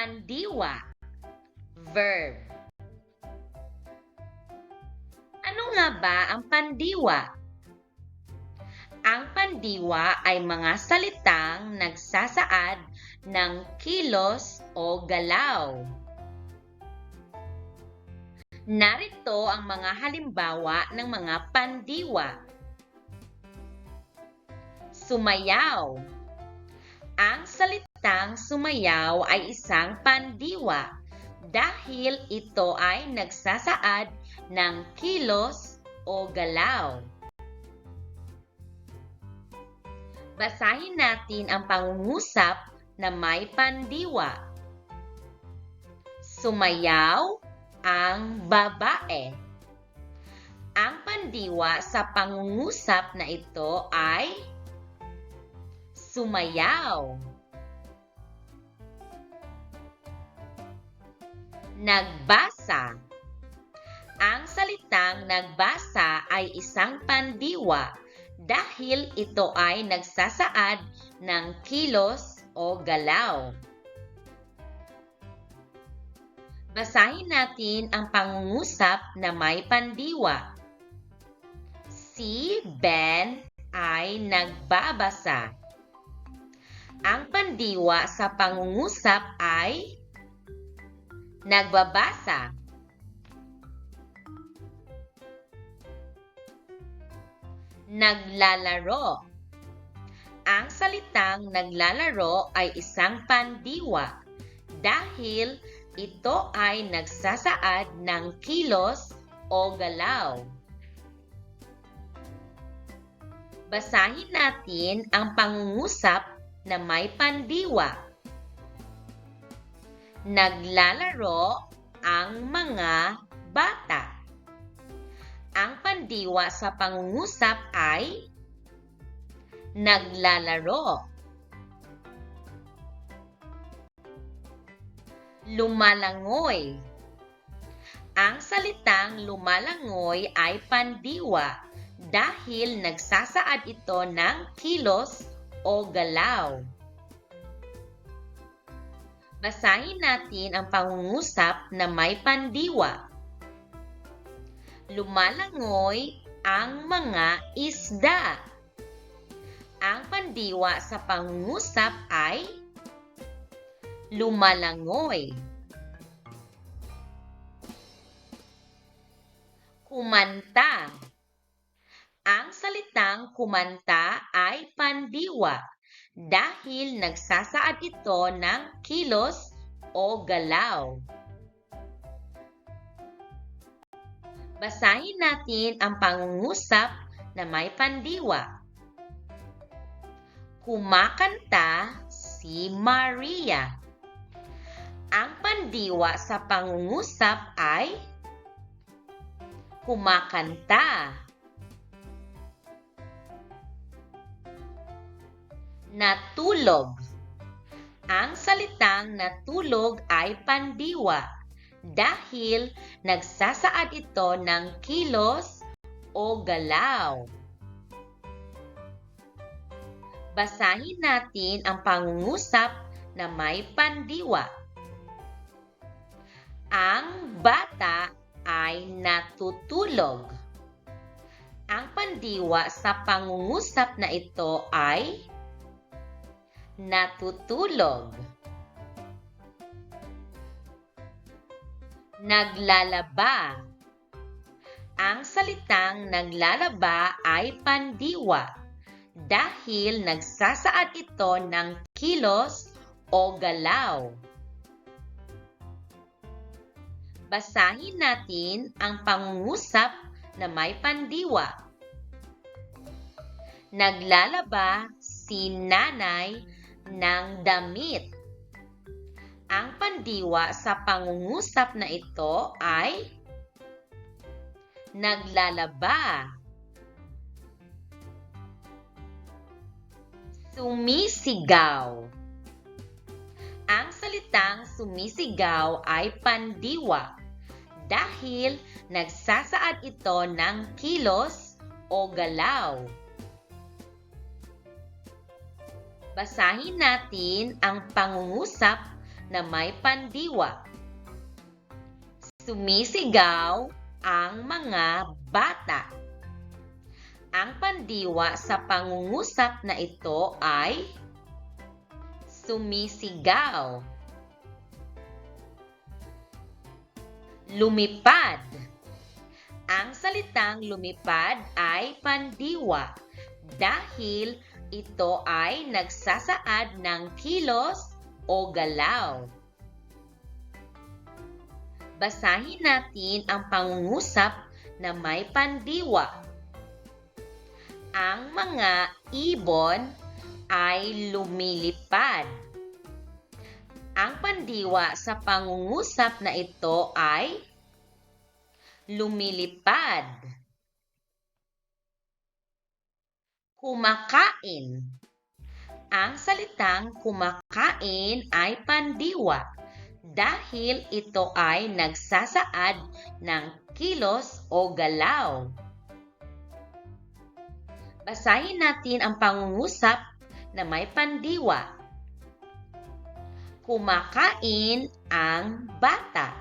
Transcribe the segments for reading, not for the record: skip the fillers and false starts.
Pandiwa. Verb. Ano nga ba ang pandiwa? Ang pandiwa ay mga salitang nagsasaad ng kilos o galaw. Narito ang mga halimbawa ng mga pandiwa. Sumayaw. Ang salitang sumayaw ay isang pandiwa dahil ito ay nagsasaad ng kilos o galaw. Basahin natin ang pangungusap na may pandiwa. Sumayaw ang babae. Ang pandiwa sa pangungusap na ito ay sumayaw. Nagbasa. Ang salitang nagbasa ay isang pandiwa dahil ito ay nagsasaad ng kilos o galaw. Basahin natin ang pangungusap na may pandiwa. Si Ben ay nagbabasa. Ang pandiwa sa pangungusap ay nagbabasa. Naglalaro. Ang salitang naglalaro ay isang pandiwa dahil ito ay nagsasaad ng kilos o galaw. Basahin natin ang pangungusap na may pandiwa. Naglalaro ang mga bata. Ang pandiwa sa pangungusap ay naglalaro. Lumalangoy. Ang salitang lumalangoy ay pandiwa dahil nagsasaad ito ng kilos o galaw. Basahin natin ang pangungusap na may pandiwa. Lumalangoy ang mga isda. Ang pandiwa sa pangungusap ay lumalangoy. Kumanta. Ang salitang kumanta ay pandiwa dahil nagsasaad ito ng kilos o galaw. Basahin natin ang pangungusap na may pandiwa. Kumakanta si Maria. Ang pandiwa sa pangungusap ay kumakanta. Natulog. Ang salitang natulog ay pandiwa dahil nagsasaad ito ng kilos o galaw. Basahin natin ang pangungusap na may pandiwa. Ang bata ay natutulog. Ang pandiwa sa pangungusap na ito ay natutulog. Naglalaba. Ang salitang naglalaba ay pandiwa dahil nagsasaad ito ng kilos o galaw. Basahin natin ang pangungusap na may pandiwa. Naglalaba si nanay ng damit. Ang pandiwa sa pangungusap na ito ay naglalaba. Sumisigaw. Ang salitang sumisigaw ay pandiwa dahil nagsasaad ito ng kilos o galaw. Basahin natin ang pangungusap na may pandiwa. Sumisigaw ang mga bata. Ang pandiwa sa pangungusap na ito ay sumisigaw. Lumipad. Ang salitang lumipad ay pandiwa dahil ito ay nagsasaad ng kilos o galaw. Basahin natin ang pangungusap na may pandiwa. Ang mga ibon ay lumilipad. Ang pandiwa sa pangungusap na ito ay lumilipad. Kumakain. Ang salitang kumakain ay pandiwa dahil ito ay nagsasaad ng kilos o galaw. Basahin natin ang pangungusap na may pandiwa. Kumakain ang bata.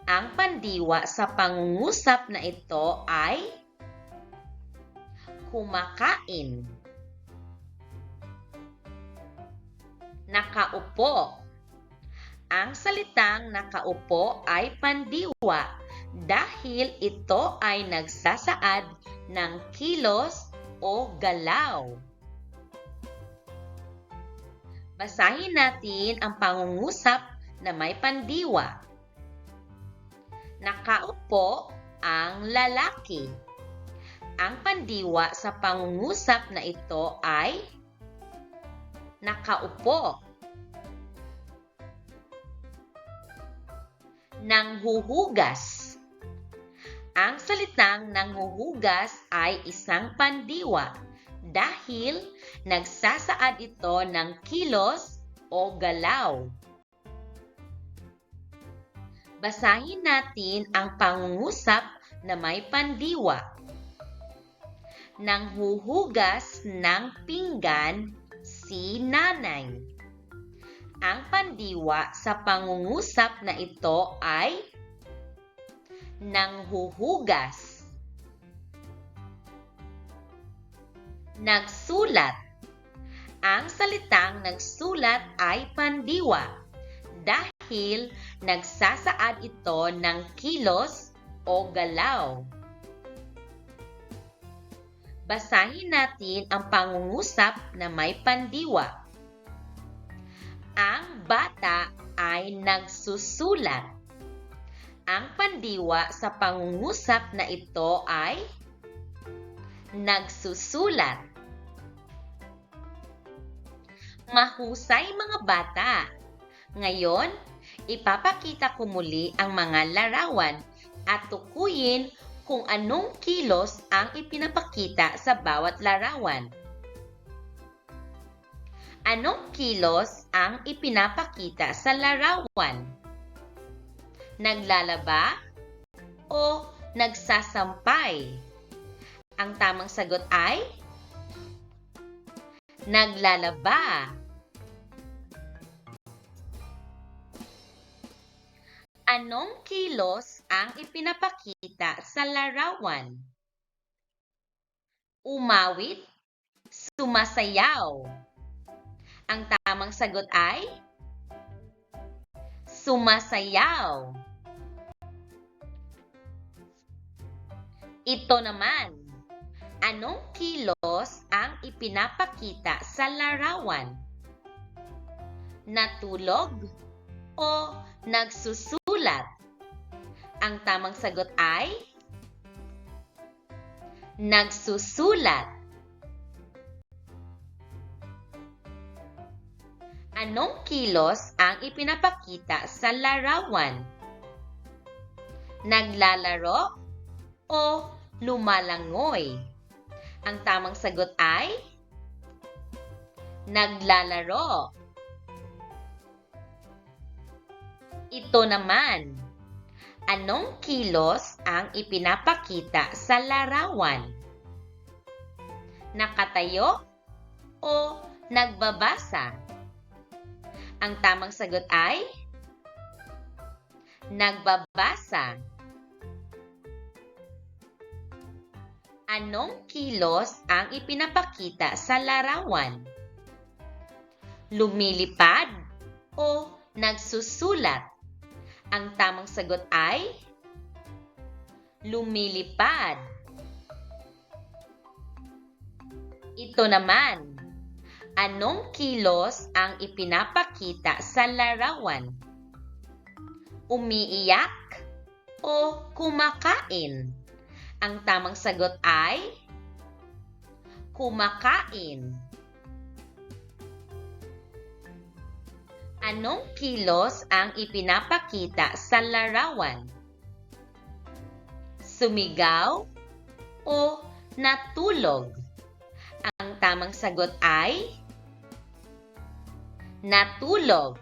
Ang pandiwa sa pangungusap na ito ay kumakain. Nakaupo. Ang salitang nakaupo ay pandiwa dahil ito ay nagsasaad ng kilos o galaw. Basahin natin ang pangungusap na may pandiwa. Nakaupo ang lalaki. Ang pandiwa sa pangungusap na ito ay nakaupo. Nanghuhugas. Ang salitang nanghuhugas ay isang pandiwa dahil nagsasaad ito ng kilos o galaw. Basahin natin ang pangungusap na may pandiwa. Nanghuhugas ng pinggan si nanay. Ang pandiwa sa pangungusap na ito ay nanghuhugas. Nagsulat. Ang salitang nagsulat ay pandiwa dahil nagsasaad ito ng kilos o galaw. Basahin natin ang pangungusap na may pandiwa. Ang bata ay nagsusulat. Ang pandiwa sa pangungusap na ito ay nagsusulat. Mahusay mga bata! Ngayon, ipapakita ko muli ang mga larawan at tukuyin kung anong kilos ang ipinapakita sa bawat larawan. Anong kilos ang ipinapakita sa larawan? Naglalaba o nagsasampay? Ang tamang sagot ay naglalaba. Anong kilos ang ipinapakita sa larawan? Umawit, sumasayaw. Ang tamang sagot ay sumasayaw. Ito naman, anong kilos ang ipinapakita sa larawan? Natulog o nagsusulat? Ang tamang sagot ay nagsusulat. Anong kilos ang ipinapakita sa larawan? Naglalaro o lumalangoy? Ang tamang sagot ay naglalaro. Ito naman, anong kilos ang ipinapakita sa larawan? Nakatayo o nagbabasa? Ang tamang sagot ay nagbabasa. Anong kilos ang ipinapakita sa larawan? Lumilipad o nagsusulat? Ang tamang sagot ay lumilipad. Ito naman, anong kilos ang ipinapakita sa larawan? Umiiyak o kumakain? Ang tamang sagot ay kumakain. Anong kilos ang ipinapakita sa larawan? Sumigaw o natulog? Ang tamang sagot ay natulog.